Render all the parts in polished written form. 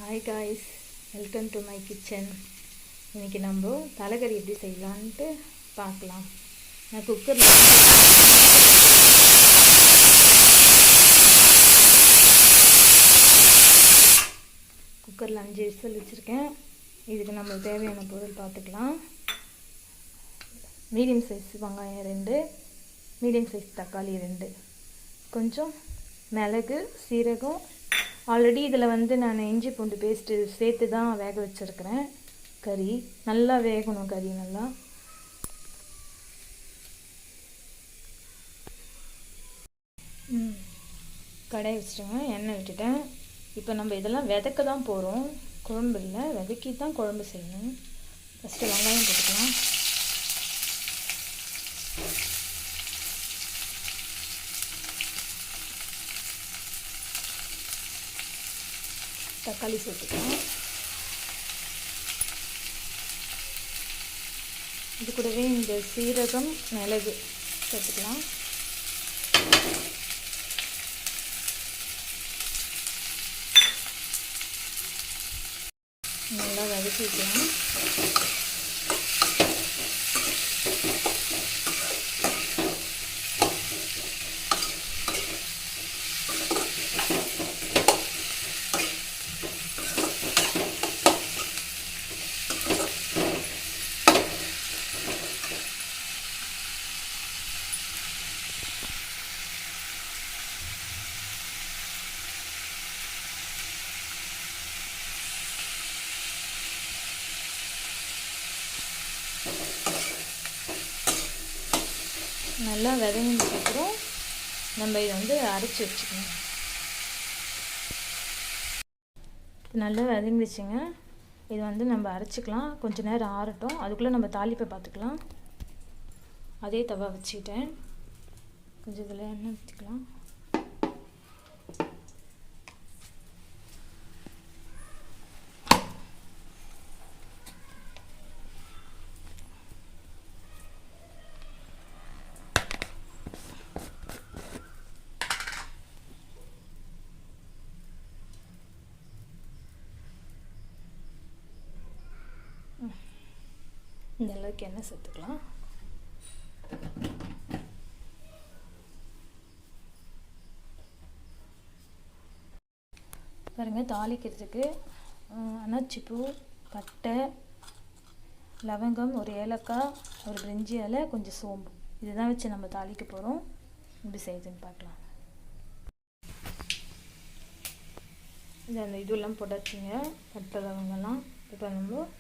Hi guys, welcome to my kitchen. இன்றைக்கி நம்ம தலைக்கறி எப்படி செய்யலான்ட்டு பார்க்கலாம். நான் குக்கரில் 5 விசில் வச்சுருக்கேன். இதுக்கு நம்ம தேவையான பொருள் பார்த்துக்கலாம். மீடியம் சைஸ் வெங்காயம் 2, மீடியம் சைஸ் தக்காளி 2, கொஞ்சம் மிளகு, சீரகம். ஆல்ரெடி இதில் நான் இஞ்சி பூண்டு பேஸ்ட்டு சேர்த்து தான் வேக வச்சுருக்கிறேன். கறி நல்லா வேகணும். கறி நல்லா கடாய் வச்சுட்டேங்க, எண்ணெய் விட்டுட்டேன். இப்போ நம்ம இதெல்லாம் விதக்க தான் போகிறோம், குழம்பு இல்லை, விதக்கி தான் குழம்பு செய்யணும். ஃபஸ்ட்டு வெங்காயம் போட்டுக்கலாம். தக்காளி சேர்த்துக்கலாம். இது கூடவே இந்த சீரகம், மிளகு சேர்த்துக்கலாம். நல்லா வதக்கிக்கலாம். நல்லா வதங்கினதுக்கப்புறம் நம்ம இதை அரைச்சி வச்சுக்கணும். நல்லா வதங்கிடுச்சுங்க. இது நம்ம அரைச்சிக்கலாம். கொஞ்சம் நேரம் ஆறட்டும். அதுக்குள்ளே நம்ம தாளிப்பை பார்த்துக்கலாம். அதே தவா வச்சுக்கிட்டேன். கொஞ்சம் இதில் எண்ணெய் ஊற்றிக்கலாம். இந்த அளவுக்கு எண்ணெய் சேர்த்துக்கலாம். பாருங்கள், தாளிக்கிறதுக்கு அன்னாச்சிப்பூ, பட்டை, லவங்கம், ஒரு ஏலக்காய், ஒரு பிரிஞ்சி இலை, கொஞ்சம் சோம்பு, இதுதான் வச்சு நம்ம தாளிக்க போகிறோம். எப்படி செய்யுதுன்னு பார்க்கலாம். அந்த இதெல்லாம் போட்டாச்சுங்க, பட்டை லவங்கெல்லாம். இப்போ நம்ம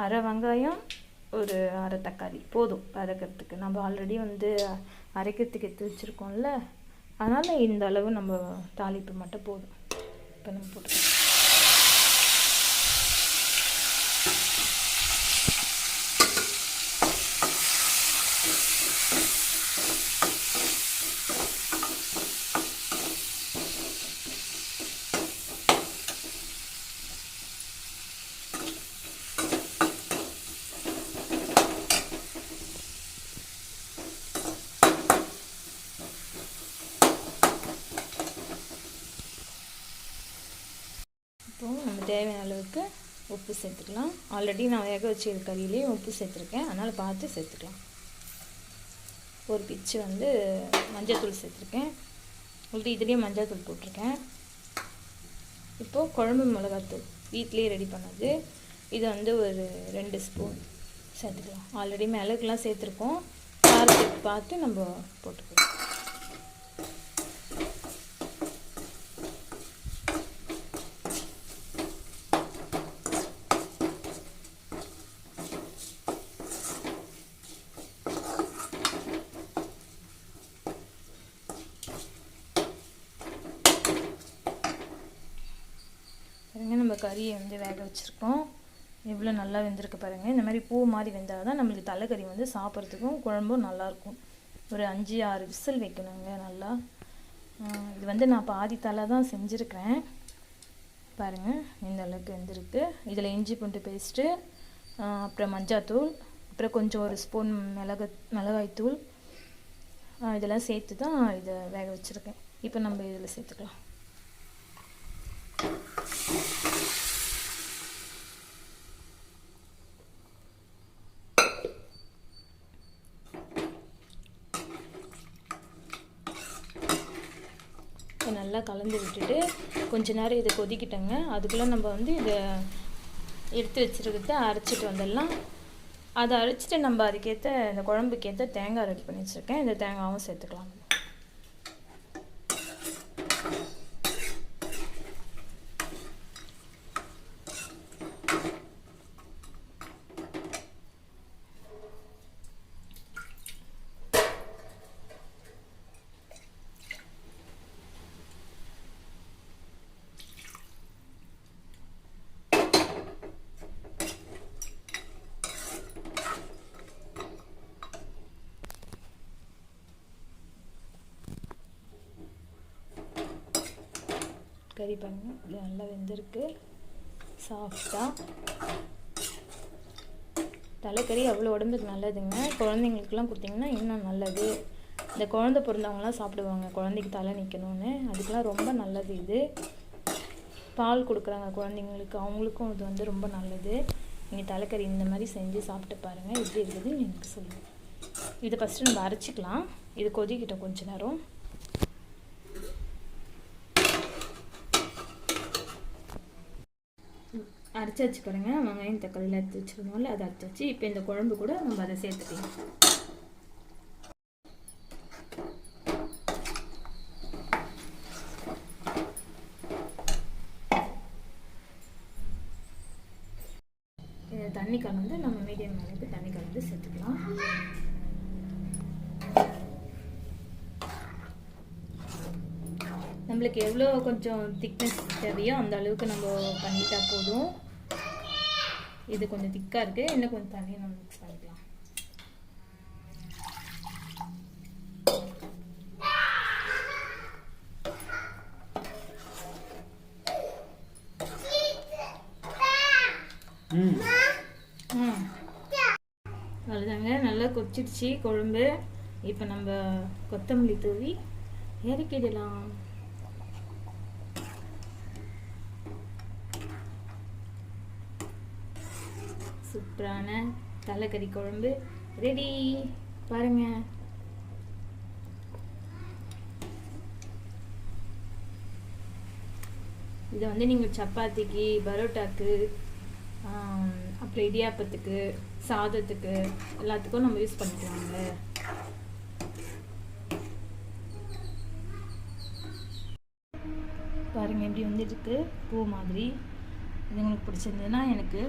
அரை வெங்காயம், ஒரு அரை தக்காளி போதும் வதக்கிறதுக்கு. நம்ம ஆல்ரெடி அரைக்கிறதுக்கு எடுத்து வச்சுருக்கோம்ல, அதனால் இந்த அளவு நம்ம தாளிப்பு மட்டும் போதும். இப்போ நம்ம போட்டுக்கலாம். இப்போது நம்ம தேவையான அளவுக்கு உப்பு சேர்த்துக்கலாம். ஆல்ரெடி நான் வேக வச்சு கறியிலேயே உப்பு சேர்த்துருக்கேன், அதனால் பார்த்து சேர்த்துக்கலாம். ஒரு பிச்சு மஞ்சள்தூள் சேர்த்துருக்கேன். உங்களுக்கு இதுலேயே மஞ்சள்தூள் போட்டிருக்கேன். இப்போது குழம்பு மிளகாத்தூள் வீட்டிலே ரெடி பண்ணது, இது ஒரு 2 ஸ்பூன் சேர்த்துக்கலாம். ஆல்ரெடி மிளகுலாம் சேர்த்துருக்கோம், காரத்துக்கு பார்த்து நம்ம போட்டுக்கலாம். நம்ம கறியை வேக வச்சுருக்கோம். எவ்வளோ நல்லா வெந்திருக்கு பாருங்கள். இந்த மாதிரி பூ மாதிரி வெந்தால் தான் நம்மளுக்கு தலைக்கறி சாப்பிட்றதுக்கும் குழம்பும் நல்லாயிருக்கும். ஒரு 5-6 விசில் வைக்கணுங்க நல்லா. இது நான் பாதி தலை தான் செஞ்சுருக்கிறேன். பாருங்கள், இந்த அளவுக்கு வெந்திருக்கு. இதில் இஞ்சி பூண்டு பேஸ்ட்டு, அப்புறம் மஞ்சாத்தூள், அப்புறம் கொஞ்சம் ஒரு ஸ்பூன் மிளகாய்த்தூள், இதெல்லாம் சேர்த்து தான் இதை வேக வச்சுருக்கேன். இப்போ நம்ம இதில் சேர்த்துக்கலாம். நல்லா கலந்து விட்டுட்டு கொஞ்ச நேரம் இதை கொதிக்கிட்டங்க. அதுக்குள்ளே நம்ம வந்து இதை எடுத்து வச்சுருக்கிறத அரைச்சிட்டு வந்துடலாம். அதை அரைச்சிட்டு நம்ம அதுக்கேற்ற இந்த குழம்புக்கேற்ற தேங்காய் ரெடி பண்ணி வச்சுருக்கேன். இந்த தேங்காயும் சேர்த்துக்கலாம். கறி பாருங்கள், இது நல்லா வெந்திருக்கு சாஃப்டாக. தலைக்கறி அவ்வளோ உடம்புக்கு நல்லதுங்க. குழந்தைங்களுக்குலாம் கொடுத்திங்கன்னா இன்னும் நல்லது. இந்த குழந்தை பிறந்தவங்களாம் சாப்பிடுவாங்க, குழந்தைக்கு தலை நிற்கணும்னு. அதுக்கெலாம் ரொம்ப நல்லது இது. பால் கொடுக்குறாங்க குழந்தைங்களுக்கு, அவங்களுக்கும் இது வந்து ரொம்ப நல்லது. நீங்கள் தலைக்கறி இந்த மாதிரி செஞ்சு சாப்பிட்டு பாருங்கள், எப்படி இருக்குதுன்னு எனக்கு சொல்லுங்கள். இதை ஃபஸ்ட்டு நம்ம அரைச்சிக்கலாம். இது கொதிக்கிட்டோம் கொஞ்ச நேரம். அரைச்சி வச்சு பாருங்கள். வெங்காயம் தக்காளியில் எடுத்து வச்சுருந்தோம்ல, அதை அரைச்சி வச்சு இப்போ இந்த குழம்பு கூட நம்ம அதை சேர்த்துக்கலாம். தண்ணி கலந்து நம்ம மீடியம் அளவுக்கு தண்ணி கலந்து சேர்த்துக்கலாம். நம்மளுக்கு எவ்வளோ கொஞ்சம் திக்னஸ் தேவையோ அந்த அளவுக்கு நம்ம பண்ணிட்டா போதும். இது கொஞ்சம் திக்காக இருக்குது, இன்னும் கொஞ்சம் தண்ணி நம்ம மிக்ஸ் பண்ணிக்கலாம். அவ்வளோதாங்க, நல்லா கொதிச்சிடுச்சு குழம்பு. இப்போ நம்ம கொத்தமல்லி தூவி இறக்கிடலாம். சூப்பரான தலைக்கறி குழம்பு ரெடி பாருங்க. இதை வந்து நீங்கள் சப்பாத்திக்கு, பரோட்டாக்கு, அப்புறம் இடியாப்பத்துக்கு, சாதத்துக்கு எல்லாத்துக்கும் நம்ம யூஸ் பண்ணிக்கலாங்க. பாருங்கள் எப்படி வந்துருக்கு பூ மாதிரி. இது உங்களுக்கு பிடிச்சிருந்ததுன்னா எனக்கு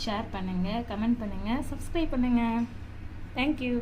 ஷேர் பண்ணுங்கள், கமெண்ட் பண்ணுங்கள், சப்ஸ்கிரைப் பண்ணுங்கள். தேங்க்யூ.